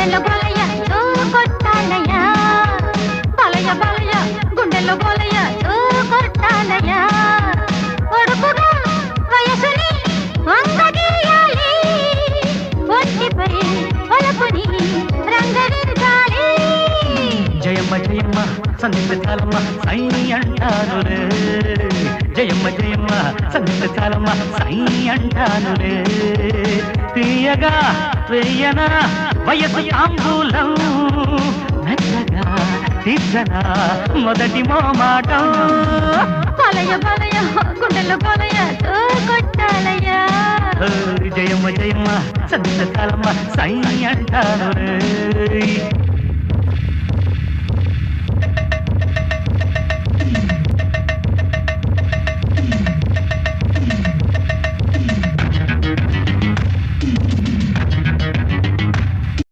గుండెల్లో బలయ కొట్టాలయ్యా బలయ బలయ గుండెల్లో బలయ కొట్టాలయ్యా కొడుకుగా వయసుని వంగదీయాలి ఒంటిపై ఒలపుని రంగరించాలి జయమ్మ జయమ్మ సంగీత చాలమ్మ సై అంటానులే జయమ్మ జయమ్మ సంగీత చాలమ్మ సై అంటానులే తీయగా వేయనా వయసు తాంబూలం మెత్తగా తీర్చనా మొదటి మోమాటం బలయ బలయ గుండెల్లో బలయ కొట్టాలయ్యా జయమ్మ జయమ్మ సంగీత చాలమ్మ సై అంటానులే